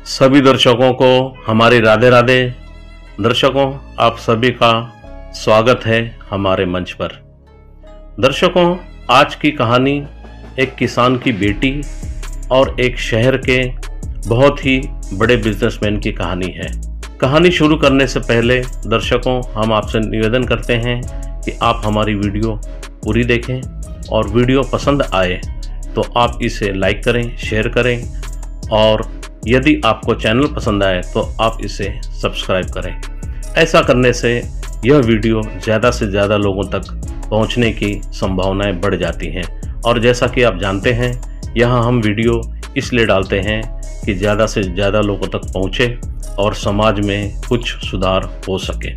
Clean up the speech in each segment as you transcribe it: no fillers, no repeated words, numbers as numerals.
सभी दर्शकों को हमारी राधे राधे। दर्शकों, आप सभी का स्वागत है हमारे मंच पर। दर्शकों, आज की कहानी एक किसान की बेटी और एक शहर के बहुत ही बड़े बिजनेसमैन की कहानी है। कहानी शुरू करने से पहले दर्शकों, हम आपसे निवेदन करते हैं कि आप हमारी वीडियो पूरी देखें और वीडियो पसंद आए तो आप इसे लाइक करें, शेयर करें और यदि आपको चैनल पसंद आए तो आप इसे सब्सक्राइब करें। ऐसा करने से यह वीडियो ज़्यादा से ज़्यादा लोगों तक पहुंचने की संभावनाएं बढ़ जाती हैं। और जैसा कि आप जानते हैं, यहाँ हम वीडियो इसलिए डालते हैं कि ज़्यादा से ज़्यादा लोगों तक पहुँचे और समाज में कुछ सुधार हो सके।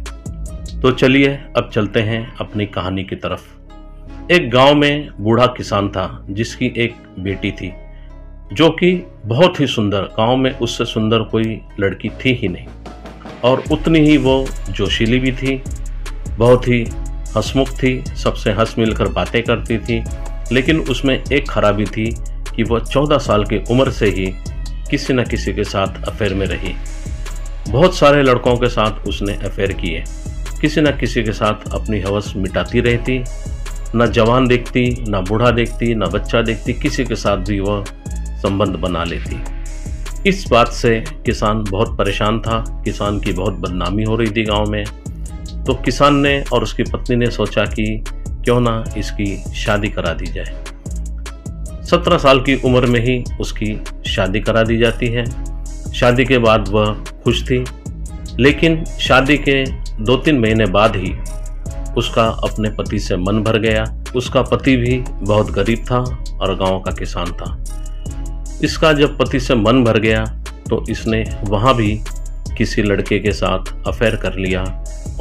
तो चलिए अब चलते हैं अपनी कहानी की तरफ। एक गांव में बूढ़ा किसान था जिसकी एक बेटी थी जो कि बहुत ही सुंदर, गांव में उससे सुंदर कोई लड़की थी ही नहीं, और उतनी ही वो जोशीली भी थी, बहुत ही हंसमुख थी, सबसे हंस मिलकर बातें करती थी। लेकिन उसमें एक खराबी थी कि वह 14 साल की उम्र से ही किसी न किसी के साथ अफेयर में रही। बहुत सारे लड़कों के साथ उसने अफेयर किए, किसी न किसी के साथ अपनी हवस मिटाती रहती। न जवान देखती, न बूढ़ा देखती, न बच्चा देखती, किसी के साथ भी वह संबंध बना लेती। इस बात से किसान बहुत परेशान था। किसान की बहुत बदनामी हो रही थी गांव में। तो किसान ने और उसकी पत्नी ने सोचा कि क्यों ना इसकी शादी करा दी जाए। 17 साल की उम्र में ही उसकी शादी करा दी जाती है। शादी के बाद वह खुश थी, लेकिन शादी के 2-3 महीने बाद ही उसका अपने पति से मन भर गया। उसका पति भी बहुत गरीब था और गांव का किसान था। इसका जब पति से मन भर गया तो इसने वहाँ भी किसी लड़के के साथ अफेयर कर लिया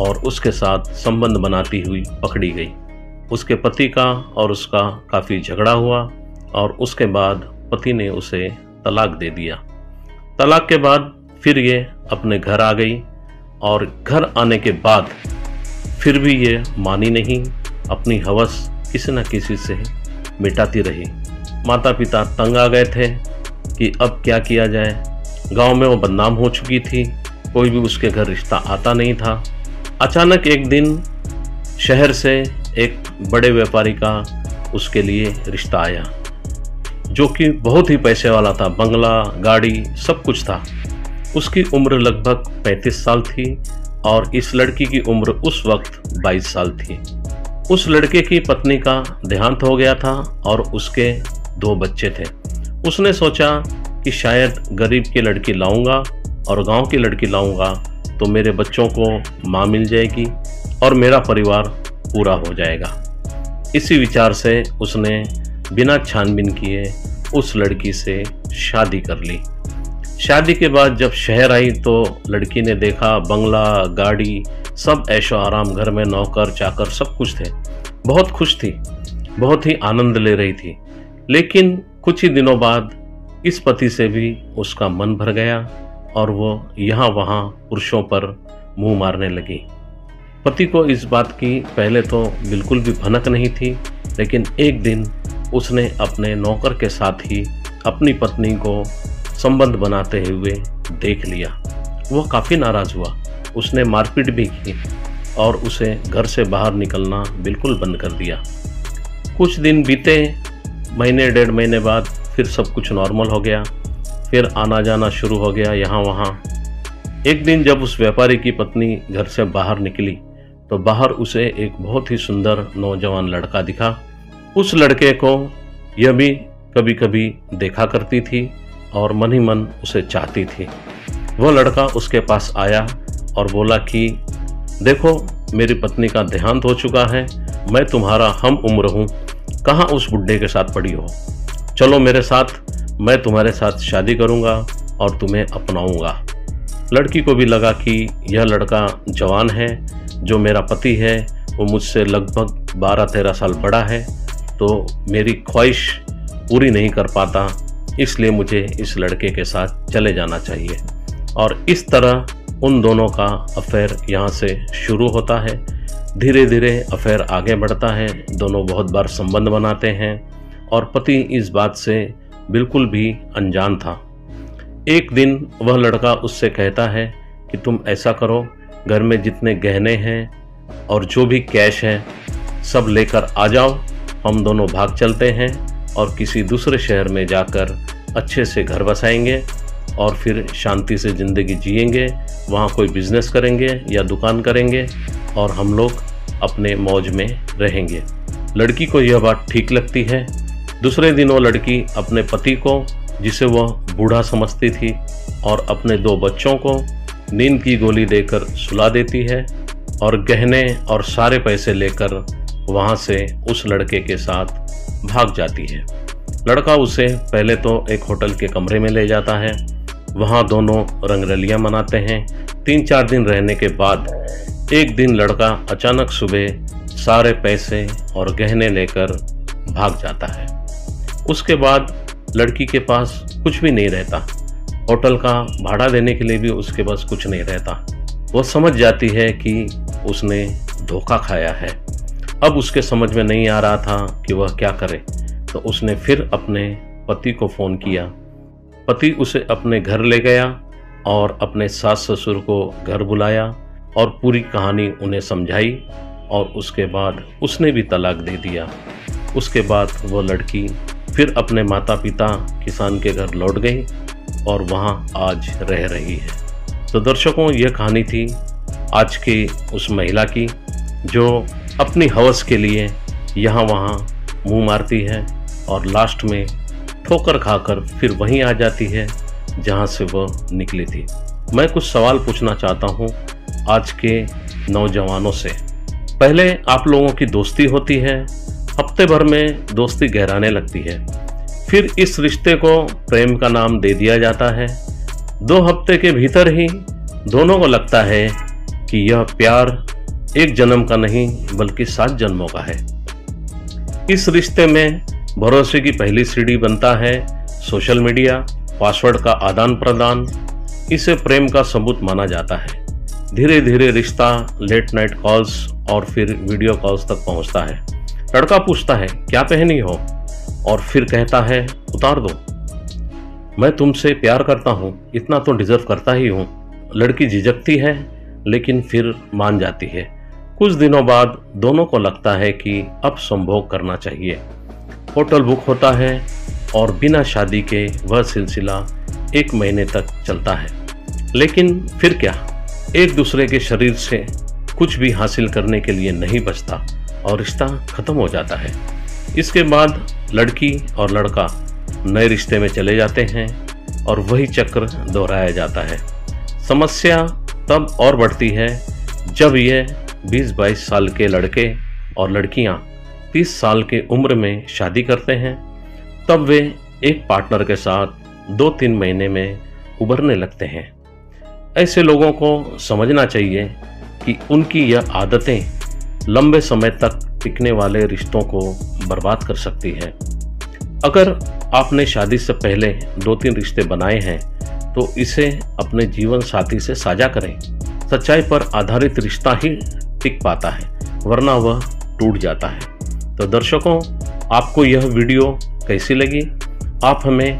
और उसके साथ संबंध बनाती हुई पकड़ी गई। उसके पति का और उसका काफ़ी झगड़ा हुआ और उसके बाद पति ने उसे तलाक दे दिया। तलाक के बाद फिर ये अपने घर आ गई और घर आने के बाद फिर भी ये मानी नहीं, अपनी हवस किसी न किसी से मिटाती रही। माता पिता तंग आ गए थे कि अब क्या किया जाए। गांव में वो बदनाम हो चुकी थी, कोई भी उसके घर रिश्ता आता नहीं था। अचानक एक दिन शहर से एक बड़े व्यापारी का उसके लिए रिश्ता आया जो कि बहुत ही पैसे वाला था, बंगला, गाड़ी, सब कुछ था। उसकी उम्र लगभग 35 साल थी और इस लड़की की उम्र उस वक्त 22 साल थी। उस लड़के की पत्नी का देहांत हो गया था और उसके 2 बच्चे थे। उसने सोचा कि शायद गरीब की लड़की लाऊंगा और गांव की लड़की लाऊंगा तो मेरे बच्चों को माँ मिल जाएगी और मेरा परिवार पूरा हो जाएगा। इसी विचार से उसने बिना छानबीन किए उस लड़की से शादी कर ली। शादी के बाद जब शहर आई तो लड़की ने देखा बंगला, गाड़ी, सब ऐशो आराम, घर में नौकर चाकर सब कुछ थे। बहुत खुश थी, बहुत ही आनंद ले रही थी। लेकिन कुछ ही दिनों बाद इस पति से भी उसका मन भर गया और वो यहाँ वहाँ पुरुषों पर मुंह मारने लगी। पति को इस बात की पहले तो बिल्कुल भी भनक नहीं थी, लेकिन एक दिन उसने अपने नौकर के साथ ही अपनी पत्नी को संबंध बनाते हुए देख लिया। वो काफ़ी नाराज़ हुआ, उसने मारपीट भी की और उसे घर से बाहर निकलना बिल्कुल बंद कर दिया। कुछ दिन बीते, महीने 1.5 महीने बाद फिर सब कुछ नॉर्मल हो गया। फिर आना जाना शुरू हो गया यहाँ वहाँ। एक दिन जब उस व्यापारी की पत्नी घर से बाहर निकली तो बाहर उसे एक बहुत ही सुंदर नौजवान लड़का दिखा। उस लड़के को यह भी कभी कभी देखा करती थी और मन ही मन उसे चाहती थी। वह लड़का उसके पास आया और बोला कि देखो, मेरी पत्नी का देहांत हो चुका है, मैं तुम्हारा हम उम्र हूँ, कहाँ उस बुड्ढे के साथ पड़ी हो, चलो मेरे साथ, मैं तुम्हारे साथ शादी करूँगा और तुम्हें अपनाऊँगा। लड़की को भी लगा कि यह लड़का जवान है, जो मेरा पति है वो मुझसे लगभग 12-13 साल बड़ा है, तो मेरी ख्वाहिश पूरी नहीं कर पाता, इसलिए मुझे इस लड़के के साथ चले जाना चाहिए। और इस तरह उन दोनों का अफेयर यहाँ से शुरू होता है। धीरे धीरे अफेयर आगे बढ़ता है, दोनों बहुत बार संबंध बनाते हैं और पति इस बात से बिल्कुल भी अनजान था। एक दिन वह लड़का उससे कहता है कि तुम ऐसा करो, घर में जितने गहने हैं और जो भी कैश है सब लेकर आ जाओ, हम दोनों भाग चलते हैं और किसी दूसरे शहर में जाकर अच्छे से घर बसाएंगे और फिर शांति से ज़िंदगी जिएंगे, वहाँ कोई बिजनेस करेंगे या दुकान करेंगे और हम लोग अपने मौज में रहेंगे। लड़की को यह बात ठीक लगती है। दूसरे दिन वो लड़की अपने पति को, जिसे वह बूढ़ा समझती थी, और अपने 2 बच्चों को नींद की गोली देकर सुला देती है और गहने और सारे पैसे लेकर वहाँ से उस लड़के के साथ भाग जाती है। लड़का उसे पहले तो एक होटल के कमरे में ले जाता है, वहाँ दोनों रंगरलियाँ मनाते हैं। 3-4 दिन रहने के बाद एक दिन लड़का अचानक सुबह सारे पैसे और गहने लेकर भाग जाता है। उसके बाद लड़की के पास कुछ भी नहीं रहता, होटल का भाड़ा देने के लिए भी उसके पास कुछ नहीं रहता। वो समझ जाती है कि उसने धोखा खाया है। अब उसके समझ में नहीं आ रहा था कि वह क्या करे, तो उसने फिर अपने पति को फ़ोन किया। पति उसे अपने घर ले गया और अपने सास ससुर को घर बुलाया और पूरी कहानी उन्हें समझाई और उसके बाद उसने भी तलाक दे दिया। उसके बाद वो लड़की फिर अपने माता पिता किसान के घर लौट गई और वहाँ आज रह रही है। तो दर्शकों, यह कहानी थी आज की उस महिला की जो अपनी हवस के लिए यहाँ वहाँ मुंह मारती है और लास्ट में ठोकर खाकर फिर वहीं आ जाती है जहाँ से वह निकली थी। मैं कुछ सवाल पूछना चाहता हूँ आज के नौजवानों से। पहले आप लोगों की दोस्ती होती है, हफ्ते भर में दोस्ती गहराने लगती है, फिर इस रिश्ते को प्रेम का नाम दे दिया जाता है। 2 हफ्ते के भीतर ही दोनों को लगता है कि यह प्यार 1 जन्म का नहीं बल्कि 7 जन्मों का है। इस रिश्ते में भरोसे की पहली सीढ़ी बनता है सोशल मीडिया, पासवर्ड का आदान प्रदान। इसे प्रेम का सबूत माना जाता है। धीरे धीरे रिश्ता लेट नाइट कॉल्स और फिर वीडियो कॉल्स तक पहुंचता है। लड़का पूछता है क्या पहनी हो और फिर कहता है उतार दो, मैं तुमसे प्यार करता हूँ, इतना तो डिजर्व करता ही हूँ। लड़की झिझकती है लेकिन फिर मान जाती है। कुछ दिनों बाद दोनों को लगता है कि अब संभोग करना चाहिए। होटल बुक होता है और बिना शादी के वह सिलसिला 1 महीने तक चलता है। लेकिन फिर क्या, एक दूसरे के शरीर से कुछ भी हासिल करने के लिए नहीं बचता और रिश्ता खत्म हो जाता है। इसके बाद लड़की और लड़का नए रिश्ते में चले जाते हैं और वही चक्र दोहराया जाता है। समस्या तब और बढ़ती है जब ये 20-22 साल के लड़के और लड़कियां 30 साल के उम्र में शादी करते हैं। तब वे एक पार्टनर के साथ 2-3 महीने में उभरने लगते हैं। ऐसे लोगों को समझना चाहिए कि उनकी यह आदतें लंबे समय तक टिकने वाले रिश्तों को बर्बाद कर सकती है। अगर आपने शादी से पहले 2-3 रिश्ते बनाए हैं तो इसे अपने जीवन साथी से साझा करें। सच्चाई पर आधारित रिश्ता ही टिक पाता है, वरना वह टूट जाता है। तो दर्शकों, आपको यह वीडियो कैसी लगी आप हमें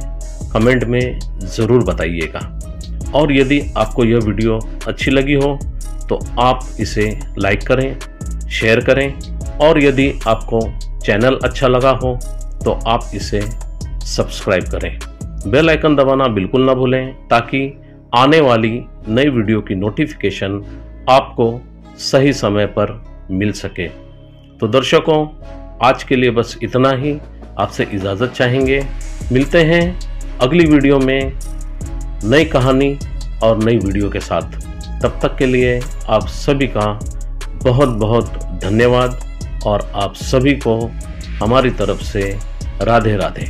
कमेंट में ज़रूर बताइएगा। और यदि आपको यह वीडियो अच्छी लगी हो तो आप इसे लाइक करें, शेयर करें और यदि आपको चैनल अच्छा लगा हो तो आप इसे सब्सक्राइब करें। बेल आइकन दबाना बिल्कुल ना भूलें ताकि आने वाली नई वीडियो की नोटिफिकेशन आपको सही समय पर मिल सके। तो दर्शकों, आज के लिए बस इतना ही। आपसे इजाज़त चाहेंगे। मिलते हैं अगली वीडियो में नई कहानी और नई वीडियो के साथ। तब तक के लिए आप सभी का बहुत बहुत धन्यवाद और आप सभी को हमारी तरफ से राधे राधे।